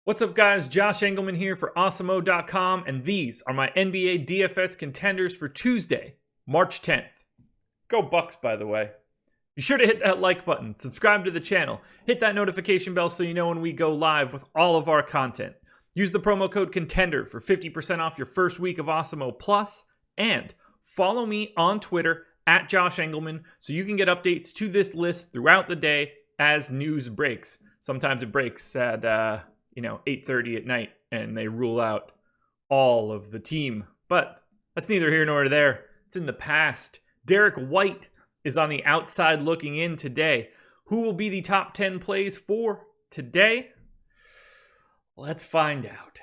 What's up, guys? Josh Engleman here for Awesemo.com, and these are my NBA DFS contenders for Tuesday, March 10th. Go Bucks, by the way. Be sure to hit that like button, subscribe to the channel, hit that notification bell so you know when we go live with all of our content. Use the promo code CONTENDER for 50% off your first week of Awesemo Plus, and follow me on Twitter at Josh Engleman so you can get updates to this list throughout the day as news breaks. Sometimes it breaks at 8:30 at night, and they rule out all of the team. But that's neither here nor there. It's in the past. Derrick White is on the outside looking in today. Who will be the top 10 plays for today? Let's find out.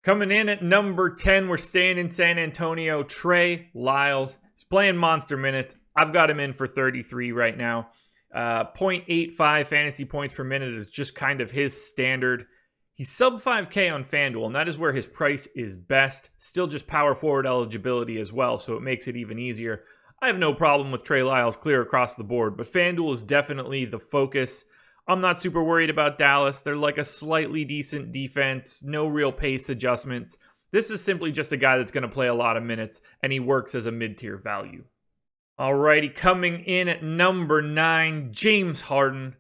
Coming in at number 10, we're staying in San Antonio. Trey Lyles. He's playing monster minutes. I've got him in for 33 right now. 0.85 fantasy points per minute is just kind of his standard. He's sub 5K on FanDuel, and that is where his price is best. Still just power forward eligibility as well, so it makes it even easier. I have no problem with Trey Lyles clear across the board, but FanDuel is definitely the focus. I'm not super worried about Dallas. They're like a slightly decent defense, no real pace adjustments. This is simply just a guy that's going to play a lot of minutes, and he works as a mid-tier value. Alrighty, coming in at number 9, James Harden.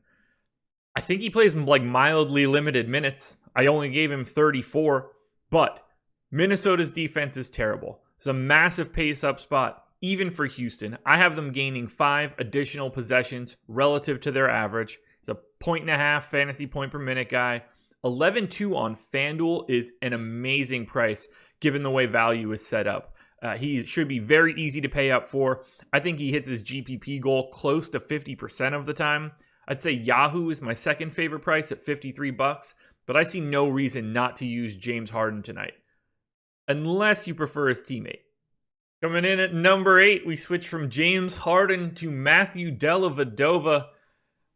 I think he plays like mildly limited minutes. I only gave him 34, but Minnesota's defense is terrible. It's a massive pace-up spot, even for Houston. I have them gaining 5 additional possessions relative to their average. It's a 1.5 fantasy point per minute guy. 11.2 on FanDuel is an amazing price, given the way value is set up. He should be very easy to pay up for. I think he hits his GPP goal close to 50% of the time. I'd say Yahoo is my second favorite price at $53, but I see no reason not to use James Harden tonight, unless you prefer his teammate. Coming in at number 8, we switch from James Harden to Matthew Dellavedova.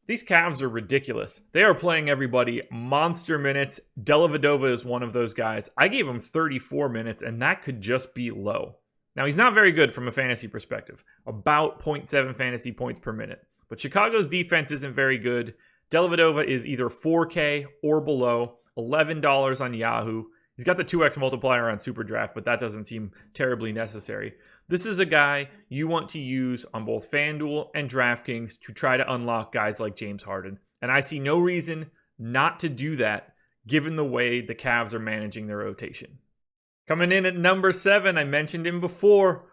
These Cavs are ridiculous. They are playing everybody monster minutes. Dellavedova is one of those guys. I gave him 34 minutes, and that could just be low. Now, he's not very good from a fantasy perspective, about 0.7 fantasy points per minute. But Chicago's defense isn't very good. Dellavedova is either 4K or below, $11 on Yahoo. He's got the 2x multiplier on SuperDraft, but that doesn't seem terribly necessary. This is a guy you want to use on both FanDuel and DraftKings to try to unlock guys like James Harden. And I see no reason not to do that, given the way the Cavs are managing their rotation. Coming in at number 7, I mentioned him before,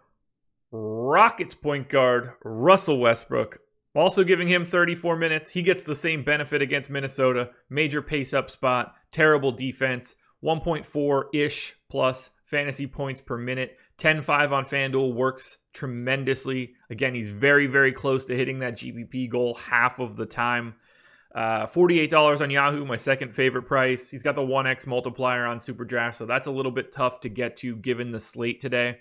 Rockets point guard Russell Westbrook. Also giving him 34 minutes. He gets the same benefit against Minnesota. Major pace-up spot, terrible defense, 1.4-ish plus fantasy points per minute. 10.5 on FanDuel works tremendously. Again, he's very, very close to hitting that GPP goal half of the time. $48 on Yahoo, my second favorite price. He's got the 1x multiplier on SuperDraft, so that's a little bit tough to get to given the slate today.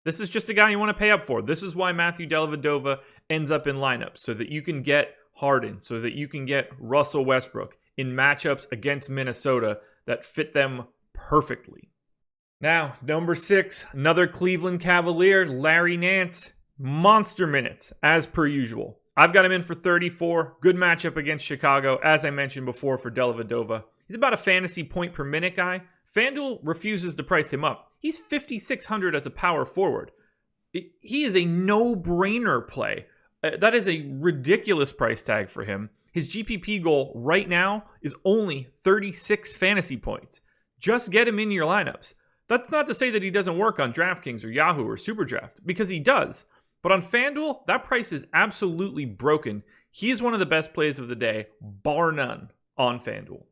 This is just a guy you want to pay up for. This is why Matthew Dellavedova ends up in lineups, so that you can get Harden, so that you can get Russell Westbrook in matchups against Minnesota that fit them perfectly. Now, number 6, another Cleveland Cavalier, Larry Nance. Monster minutes, as per usual. I've got him in for 34. Good matchup against Chicago, as I mentioned before, for Dellavedova. He's about a fantasy point per minute guy. FanDuel refuses to price him up. He's $5,600 as a power forward. He is a no-brainer play. That is a ridiculous price tag for him. His GPP goal right now is only 36 fantasy points. Just get him in your lineups. That's not to say that he doesn't work on DraftKings or Yahoo or SuperDraft, because he does. But on FanDuel, that price is absolutely broken. He is one of the best plays of the day, bar none, on FanDuel.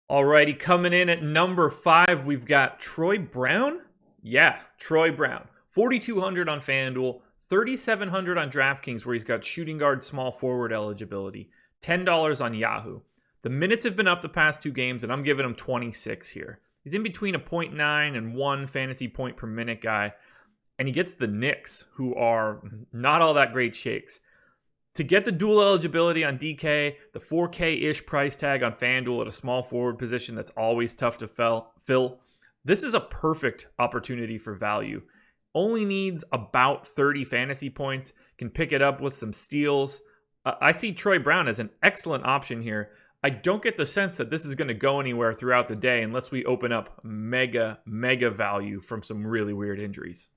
Alrighty, coming in at number 5, we've got Troy Brown. Yeah, Troy Brown. 4,200 on FanDuel, 3,700 on DraftKings, where he's got shooting guard, small forward eligibility. $10 on Yahoo. The minutes have been up the past 2 games, and I'm giving him 26 here. He's in between a 0.9 and 1 fantasy point per minute guy, and he gets the Knicks, who are not all that great shakes. To get the dual eligibility on DK, the 4K-ish price tag on FanDuel at a small forward position that's always tough to fill, this is a perfect opportunity for value. Only needs about 30 fantasy points, can pick it up with some steals. I see Troy Brown as an excellent option here. I don't get the sense that this is going to go anywhere throughout the day unless we open up mega value from some really weird injuries.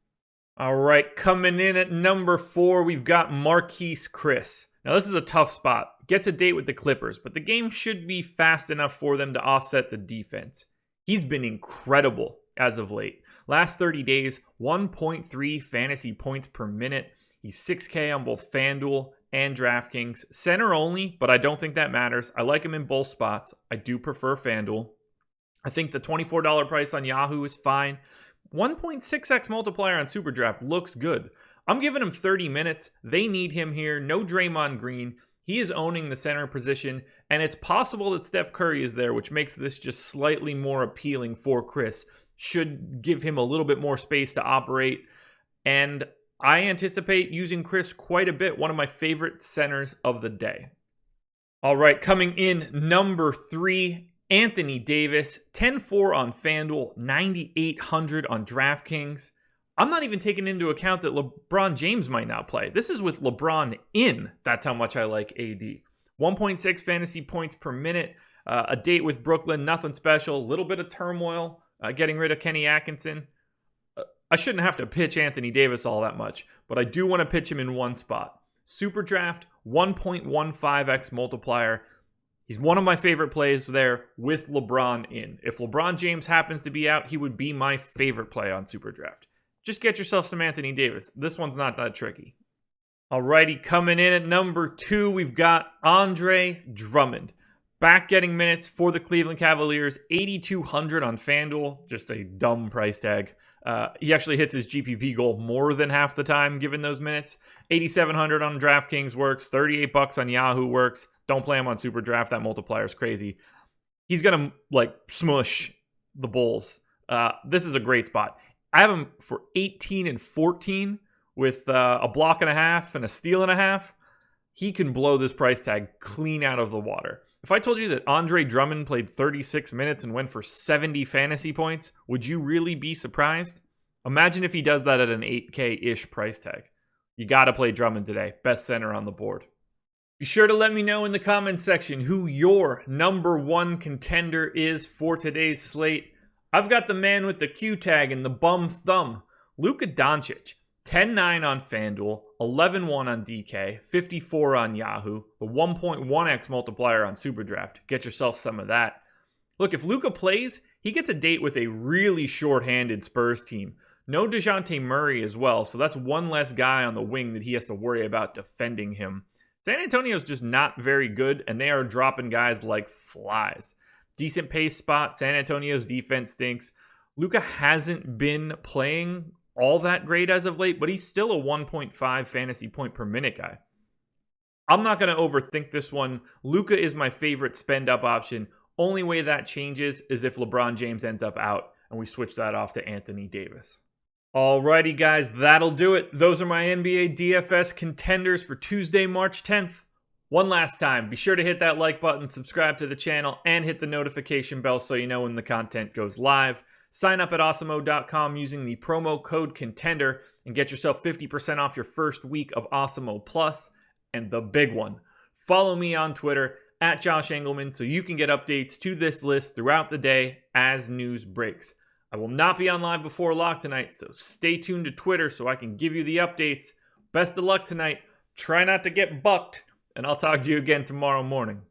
All right, coming in at number 4, we've got Marquese Chriss. Now, this is a tough spot. Gets a date with the Clippers, but the game should be fast enough for them to offset the defense. He's been incredible as of late. Last 30 days, 1.3 fantasy points per minute. He's 6K on both FanDuel and DraftKings. Center only, but I don't think that matters. I like him in both spots. I do prefer FanDuel. I think the $24 price on Yahoo is fine. 1.6x multiplier on SuperDraft looks good. I'm giving him 30 minutes. They need him here. No Draymond Green. He is owning the center position, and it's possible that Steph Curry is there, which makes this just slightly more appealing for Chriss. Should give him a little bit more space to operate, and I anticipate using Chriss quite a bit. One of my favorite centers of the day. All right, coming in number 3, Anthony Davis, 10-4 on FanDuel, 9,800 on DraftKings. I'm not even taking into account that LeBron James might not play. This is with LeBron in. That's how much I like AD. 1.6 fantasy points per minute. A date with Brooklyn, nothing special. A little bit of turmoil. Getting rid of Kenny Atkinson. I shouldn't have to pitch Anthony Davis all that much, but I do want to pitch him in one spot. SuperDraft, 1.15x multiplier. He's one of my favorite plays there with LeBron in. If LeBron James happens to be out, he would be my favorite play on SuperDraft. Just get yourself some Anthony Davis. This one's not that tricky. Alrighty, coming in at number 2, we've got Andre Drummond. Back getting minutes for the Cleveland Cavaliers, 8,200 on FanDuel. Just a dumb price tag. He actually hits his GPP goal more than half the time given those minutes. 8,700 on DraftKings works. $38 on Yahoo works. Don't play him on SuperDraft. That multiplier is crazy. He's going to smush the Bulls. This is a great spot. I have him for 18 and 14 with a block and a half and a steal and a half. He can blow this price tag clean out of the water. If I told you that Andre Drummond played 36 minutes and went for 70 fantasy points, would you really be surprised? Imagine if he does that at an 8K-ish price tag. You got to play Drummond today. Best center on the board. Be sure to let me know in the comments section who your number 1 contender is for today's slate. I've got the man with the Q tag and the bum thumb, Luka Doncic. 10-9 on FanDuel, 11-1 on DK, 54 on Yahoo, the 1.1x multiplier on SuperDraft. Get yourself some of that. Look, if Luka plays, he gets a date with a really short-handed Spurs team. No DeJounte Murray as well, so that's one less guy on the wing that he has to worry about defending him. San Antonio's just not very good, and they are dropping guys like flies. Decent pace spot. San Antonio's defense stinks. Luka hasn't been playing all that great as of late, but he's still a 1.5 fantasy point per minute guy. I'm not going to overthink this one. Luka is my favorite spend up option. Only way that changes is if LeBron James ends up out and we switch that off to Anthony Davis. Alrighty guys, that'll do it. Those are my NBA DFS contenders for Tuesday, March 10th. One last time, be sure to hit that like button, subscribe to the channel, and hit the notification bell so you know when the content goes live. Sign up at awesemo.com using the promo code CONTENDER and get yourself 50% off your first week of Awesemo Plus. And the big one, follow me on Twitter at Josh Engleman so you can get updates to this list throughout the day as news breaks. I will not be on live before lock tonight, so stay tuned to Twitter so I can give you the updates. Best of luck tonight. Try not to get bucked, and I'll talk to you again tomorrow morning.